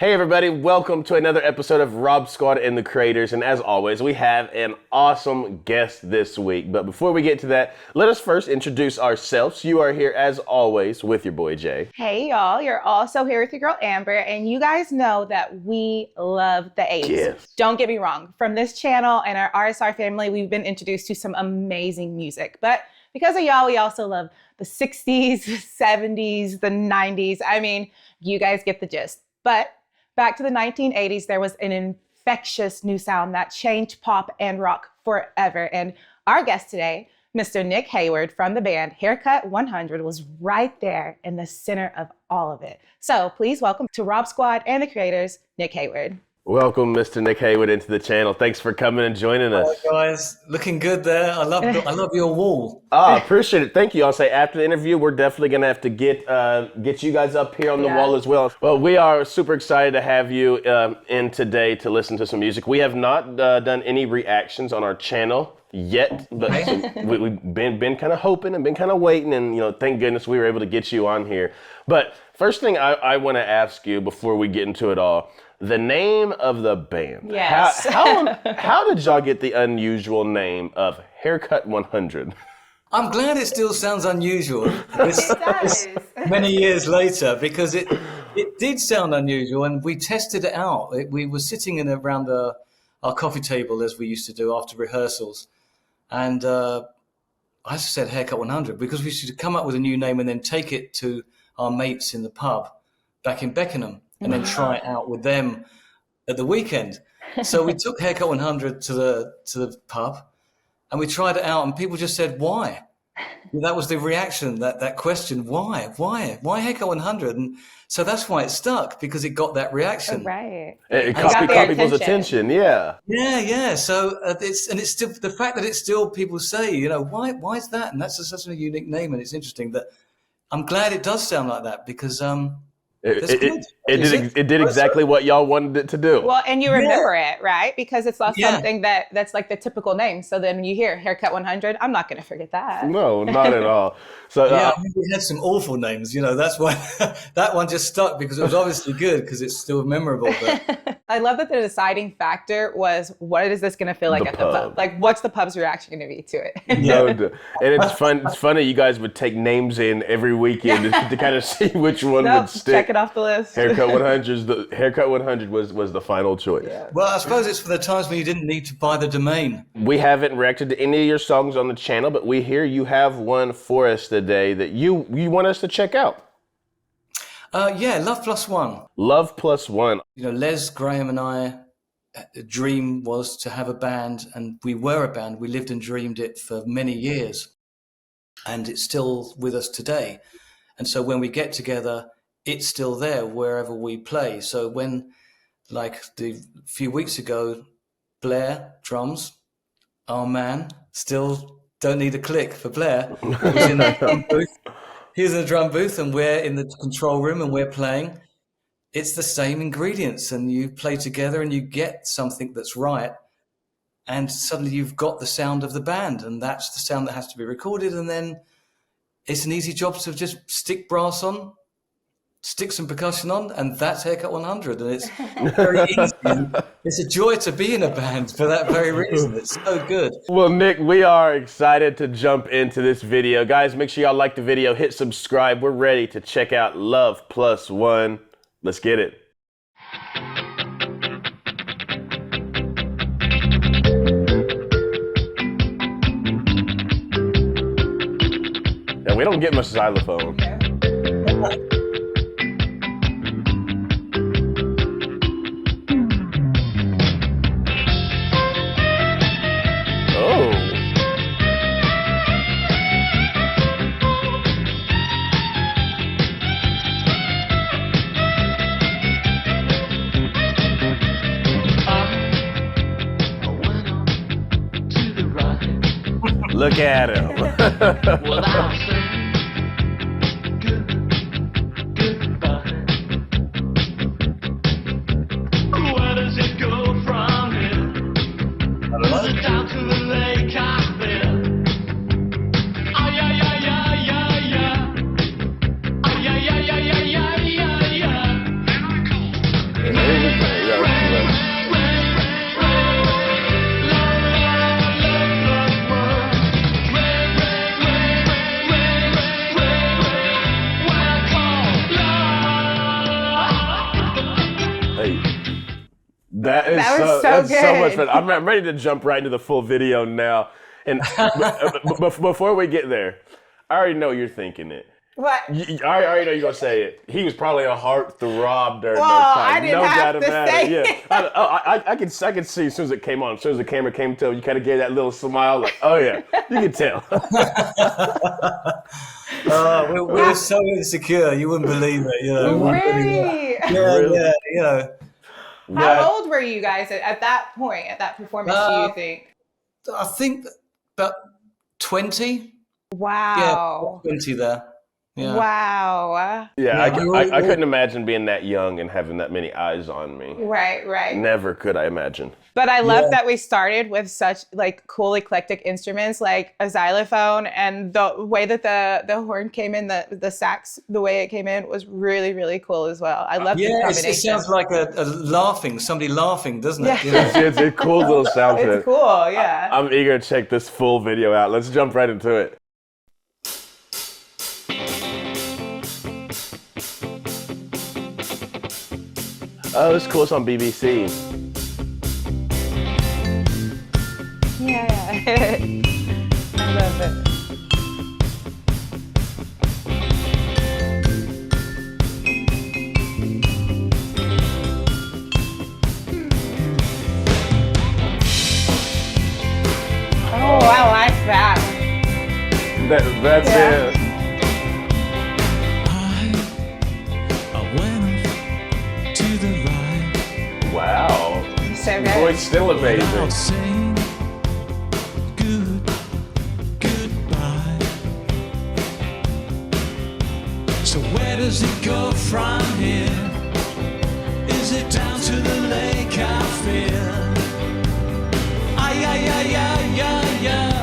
Hey everybody, welcome to another episode of Rob Squad and the Creators, and as always, we have an awesome guest this week. But before we get to that, let us first introduce ourselves. You are here as always with your boy Jay. Hey y'all, you're also here with your girl Amber, and you guys know that we love the 80s. Yes. Don't get me wrong, from this channel and our RSR family, we've been introduced to some amazing music. But because of y'all, we also love the 60s, 70s, the 90s. I mean, you guys get the gist. But back to the 1980s, there was an infectious new sound that changed pop and rock forever. And our guest today, Mr. Nick Heyward from the band Haircut 100, was right there in the center of all of it. So please welcome to Rob Squad and the Creators, Nick Heyward. Welcome, Mr. Nick Heyward, into the channel. Thanks for coming and joining us. Hello, guys. Looking good there. I love your wall. Appreciate it. Thank you. I'll say after the interview, we're definitely going to have to get you guys up here on the wall as well. Well, we are super excited to have you in today to listen to some music. We have not done any reactions on our channel yet, but we've been kind of hoping and been kind of waiting, and thank goodness we were able to get you on here. But first thing I want to ask you before we get into it all, the name of the band. Yes. How did y'all get the unusual name of Haircut 100? I'm glad it still sounds unusual many years later, because it did sound unusual, and we tested it out. We were sitting around our coffee table, as we used to do after rehearsals, and I said Haircut 100 because we should come up with a new name and then take it to our mates in the pub back in Beckenham and then try it out with them at the weekend. So we took Haircut 100 to the pub and we tried it out, and people just said, why? That was the reaction, that question, why Haircut 100? And so that's why it stuck, because it got that reaction. Right. It caught people's attention, yeah. Yeah. So it's still, the fact that it's still, people say, why is that? And that's such a unique name, and it's interesting that I'm glad it does sound like that, because it did exactly what y'all wanted it to do. Well, and you remember it, right? Because it's not something that's like the typical name. So then when you hear Haircut 100, I'm not going to forget that. No, not at all. So we had some awful names. That's why that one just stuck, because it was obviously good, because it's still memorable. But I love that the deciding factor was, what is this going to feel like at the pub? Like, what's the pub's reaction going to be to it? No, and it's fun. It's funny. You guys would take names in every weekend to kind of see which one would stick. Check it off the list. Haircut 100 was the final choice. Yeah. Well, I suppose it's for the times when you didn't need to buy the domain. We haven't reacted to any of your songs on the channel, but we hear you have one for us today that you want us to check out. Love Plus One. Love Plus One. Les, Graham, and I, the dream was to have a band, and we were a band. We lived and dreamed it for many years, and it's still with us today. And so when we get together, it's still there wherever we play. So when, like a few weeks ago, Blair, drums, our man, still don't need a click for Blair. He's in the drum booth. He's in the drum booth, and we're in the control room and we're playing. It's the same ingredients, and you play together and you get something that's right. And suddenly you've got the sound of the band, and that's the sound that has to be recorded. And then it's an easy job to just stick brass on, stick some percussion on, and that's Haircut 100. And it's very easy. It's a joy to be in a band for that very reason. It's so good. Well, Nick, we are excited to jump into this video. Guys, make sure y'all like the video, hit subscribe. We're ready to check out Love Plus One. Let's get it. And we don't get much xylophone. Look at him. Where does it go from here? Is it down to the lake I feel? Ay, ay, ay, ay, ay, ay. Ay, ay, ay, ay, ay, ay, ay, ay. That is That was so that's so much good. fun. I'm ready to jump right into the full video now. And before we get there, I already know you're thinking it. What? I already know you're gonna say it. He was probably a heartthrob during Well, those I times. didn't No have doubt to about say it. it. Yeah, I could see as soon as it came on, as soon as the camera came to, you kind of gave that little smile, like, oh yeah, you could tell. We were so insecure, you wouldn't believe it. You know, Really? Really? yeah, you know. How old were you guys at that point, at that performance, do you think? I think about 20. Wow. Yeah, 20 there. Yeah. Wow. Yeah, Yeah, I couldn't imagine being that young and having that many eyes on me. Right. Never could I imagine. But I love that we started with such like cool eclectic instruments like a xylophone, and the way that the horn came in, the sax, the way it came in was really, really cool as well. I love the combination. It sounds like somebody laughing, doesn't it? Yeah. You know? It's a cool little sound to It's it. cool, yeah. I'm eager to check this full video out. Let's jump right into it. Oh, it's cool. It's on BBC. Yeah. I love it. Oh, I like that. That's Yeah. it. I went off to the right Wow. So Boy, good. it's still amazing. without saying goodbye. So where does it go from here? Is it down to the lake I fear? Ay, ay, ay, ay, ay, ay.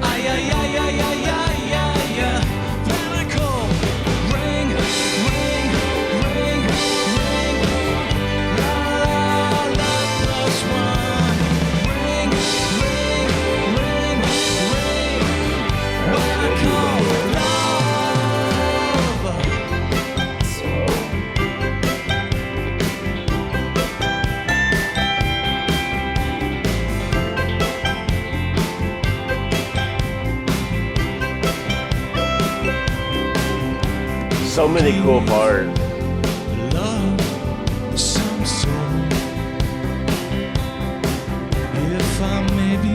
Ay, ay, ay, ay, ay, ay, ay, ay. Then I call, ring, ring, ring, ring. La, la, la, plus one. Ring, ring, ring, ring. When I call love. So many cool parts. Love some soul. If I may be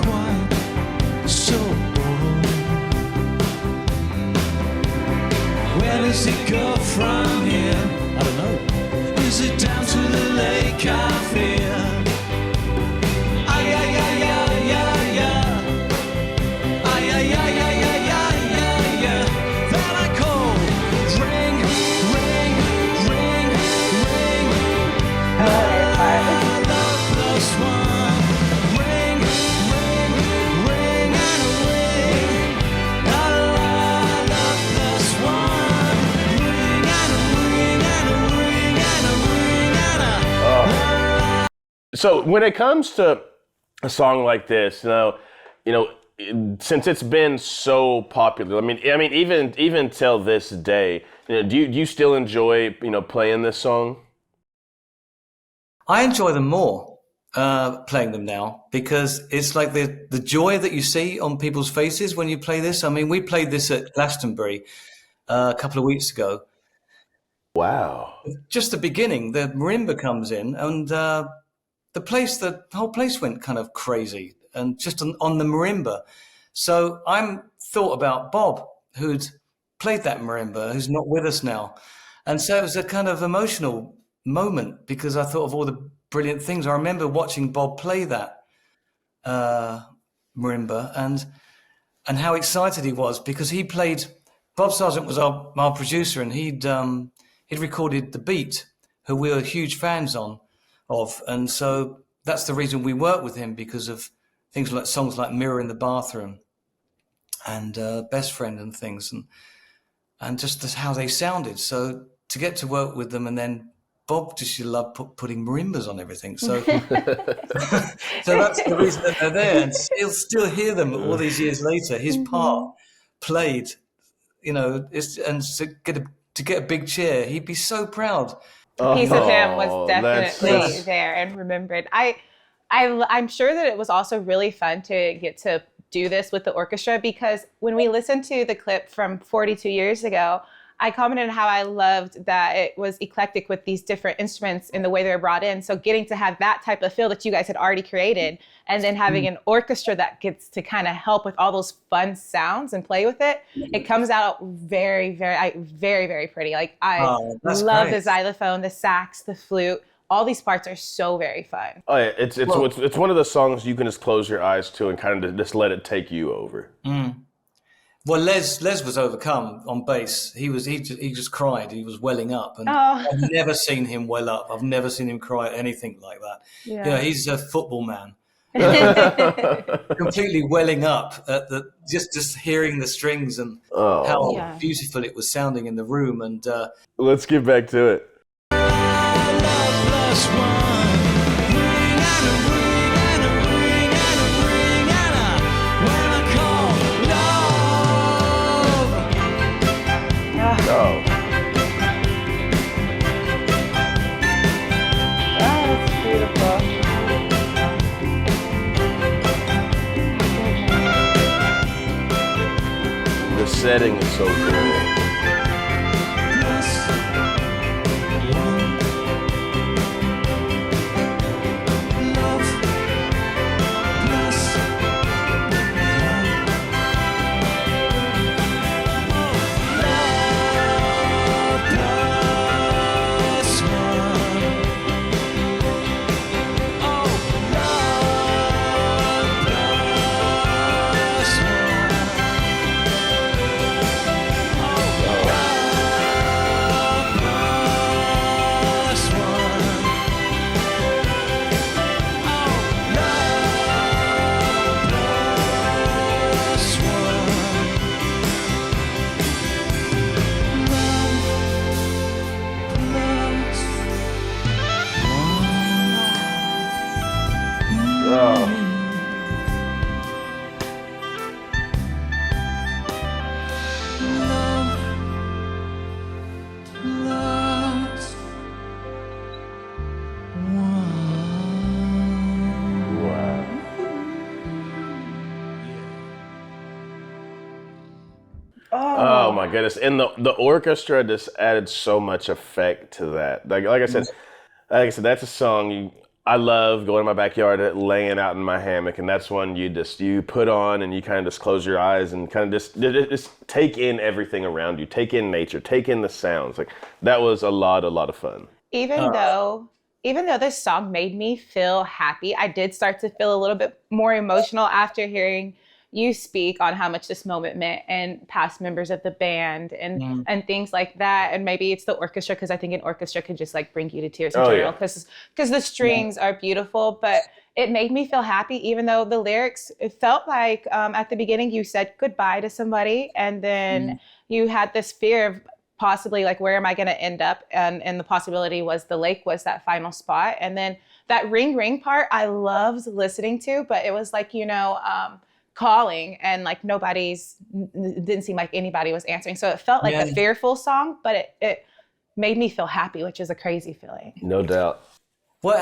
quite so bold, where does it go from here? I don't know. Is it down to the lake I fear? Ay, ay, ay, ay, ay, ay. Ay, ay, ay, ay, ay, ay, ay, ay. Then I call, ring, ring, ring, ring. I love it. Love plus one. Ring, ring, ring, and a ring. La, la, love plus one. Ring, and a ring, and a ring, and a ring, and a. So when it comes to a song like this, since it's been so popular, I mean, even till this day, do you still enjoy, playing this song? I enjoy them more playing them now because it's like the joy that you see on people's faces when you play this. I mean, we played this at Glastonbury a couple of weeks ago. Wow. Just the beginning, the marimba comes in, and the whole place went kind of crazy, and just on the marimba. So I'm thought about Bob, who'd played that marimba, who's not with us now, and so it was a kind of emotional moment because I thought of all the brilliant things. I remember watching Bob play that marimba and how excited he was because he played. Bob Sargent was our producer, and he'd recorded the beat, who we were huge fans of, and so that's the reason we worked with him, because of things like songs like "Mirror in the Bathroom" and "Best Friend" and things, and just how they sounded. So to get to work with them, and then Bob just loved putting marimbas on everything. So so that's the reason that they're there, and you'll still hear them all these years later. His part played, and to get a big cheer, he'd be so proud. A piece of him was Oh, definitely there and remembered. I'm sure that it was also really fun to get to do this with the orchestra, because when we listened to the clip from 42 years ago, I commented on how I loved that it was eclectic with these different instruments in the way they were brought in. So getting to have that type of feel that you guys had already created, and then having an orchestra that gets to kind of help with all those fun sounds and play with it, it comes out very, very pretty. Like I love the xylophone, the sax, the flute. All these parts are so very fun. Oh yeah, it's one of the songs you can just close your eyes to and kind of just let it take you over. Well, Les was overcome on bass. He just cried. He was welling up, and I've never seen him well up. I've never seen him cry at anything like that. Yeah. You know, he's a football man, completely welling up at just hearing the strings and how beautiful it was sounding in the room. And let's get back to it. The setting is so cool. Oh my goodness. And the orchestra just added so much effect to that. Like I said, that's a song I love going in my backyard, laying out in my hammock, and that's one you put on and you kind of just close your eyes and kind of just take in everything around you, take in nature, take in the sounds. Like that was a lot of fun. Even though this song made me feel happy, I did start to feel a little bit more emotional after hearing you speak on how much this moment meant, and past members of the band and things like that. And maybe it's the orchestra, because I think an orchestra can just like bring you to tears in general, because the strings are beautiful. But it made me feel happy, even though the lyrics, it felt like at the beginning you said goodbye to somebody, and then you had this fear of possibly like, where am I going to end up? And the possibility was the lake was that final spot. And then that ring ring part I loved listening to, but it was like, calling, and like didn't seem like anybody was answering. So it felt like a fearful song, but it made me feel happy, which is a crazy feeling. No doubt. Well,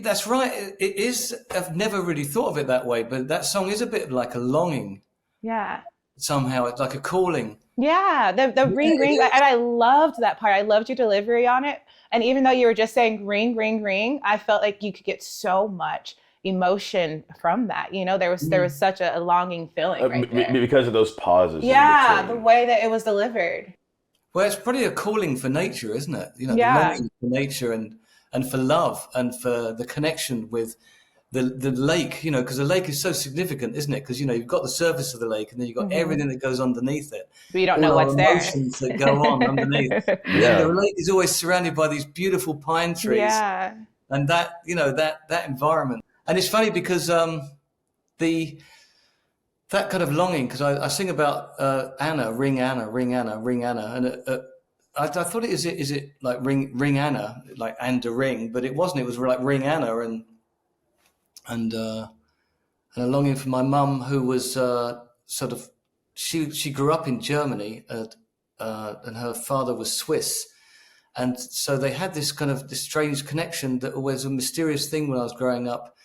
that's right. It is. I've never really thought of it that way, but that song is a bit like a longing. Yeah. Somehow it's like a calling. Yeah, the ring, ring, and I loved that part. I loved your delivery on it. And even though you were just saying ring, ring, ring, I felt like you could get so much emotion from that. There was such a longing feeling right there. Because of those pauses. Yeah, the way that it was delivered. Well, it's probably a calling for nature, isn't it? The longing for nature and for love and for the connection with the lake, because the lake is so significant, isn't it? Because, you've got the surface of the lake and then you've got everything that goes underneath it. But you don't know what's there. Emotions that go on underneath. The lake is always surrounded by these beautiful pine trees. Yeah. And that, that environment. And it's funny because that kind of longing, because I sing about Anna, ring Anna, ring Anna, ring Anna. And I thought is it like ring Anna, like and a ring, but it wasn't. It was like ring Anna and a longing for my mum, who was sort of, she grew up in Germany and her father was Swiss. And so they had this strange connection that was a mysterious thing when I was growing up,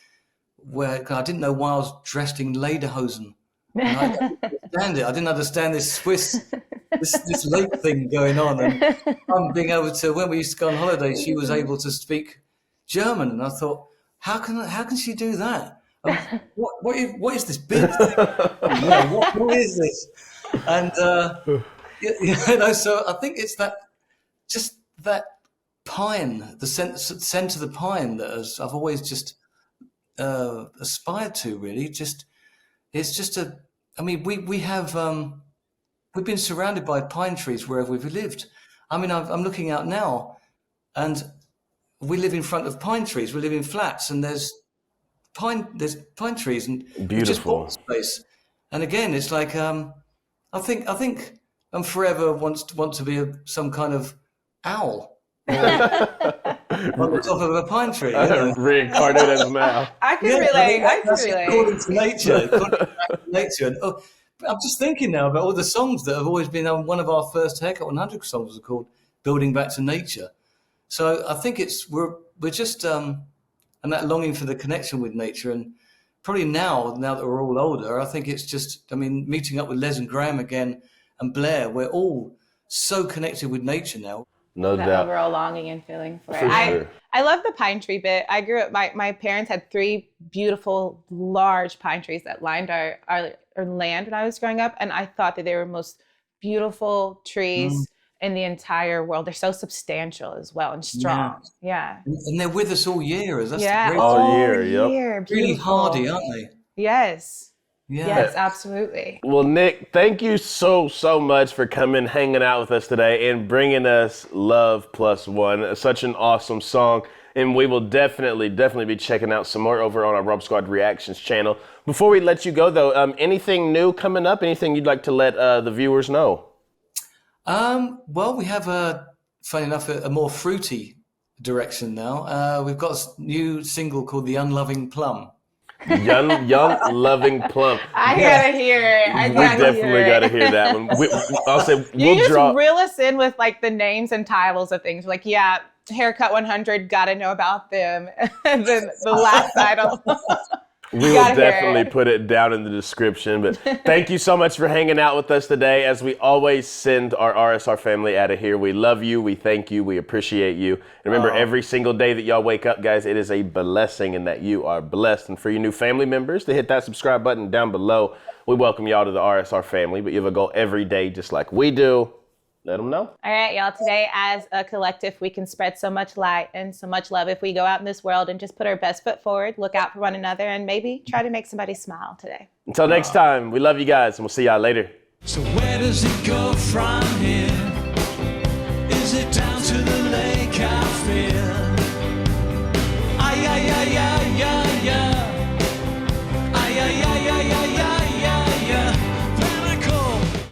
where I didn't know why I was dressed in lederhosen. And I didn't understand it. I didn't understand this Swiss, this lake thing going on. And being able to, when we used to go on holiday, she was able to speak German, and I thought, how can she do that? What is this big thing? What is this? And so I think it's that pine, the scent of the pine that I've always just aspired to. Really, we've been surrounded by pine trees wherever we've lived. I mean, I'm looking out now, and we live in front of pine trees. We live in flats, and there's pine trees, and beautiful just space. And again, it's like I think I'm forever want to be some kind of owl on the top of a pine tree. Reincarnate as an owl. I can relate. I can relate. According to nature. And, I'm just thinking now about all the songs that have always been one of our first Haircut 100 songs was called "Building Back to Nature." So I think we're just and that longing for the connection with nature, and probably now that we're all older, I think it's just, meeting up with Les and Graham again and Blair, we're all so connected with nature now. No that doubt. overall longing and feeling for it. Sure. I love the pine tree bit. I grew up, my parents had 3 beautiful, large pine trees that lined our land when I was growing up. And I thought that they were most beautiful trees in the entire world. They're so substantial as well and strong. Yeah. And they're with us all year. All year. Yep. Really hardy, aren't they? Yes. Yeah. Yes, absolutely. Well, Nick, thank you so much for coming, hanging out with us today, and bringing us Love Plus One. Such an awesome song. And we will definitely be checking out some more over on our Rob Squad Reactions channel. Before we let you go, though, anything new coming up? Anything you'd like to let the viewers know? Well, we have, funny enough, a more fruity direction now. We've got a new single called The Unloving Plum. Young loving plum. I gotta hear it. We definitely gotta hear that one. I'll say you just reel us in with like the names and titles of things. Like, yeah, Haircut 100, gotta know about them. And then the last title. We will definitely put it down in the description. But thank you so much for hanging out with us today. As we always send our RSR family out of here, we love you, we thank you, we appreciate you. And remember, every single day that y'all wake up, guys, it is a blessing and that you are blessed. And for your new family members to hit that subscribe button down below, we welcome y'all to the RSR family. But you have a goal every day just like we do. Let them know. All right, y'all. Today, as a collective, we can spread so much light and so much love if we go out in this world and just put our best foot forward, look out for one another, and maybe try to make somebody smile today. Until next time, we love you guys, and we'll see y'all later. So where does it go from here? Is it down to the lake I feel?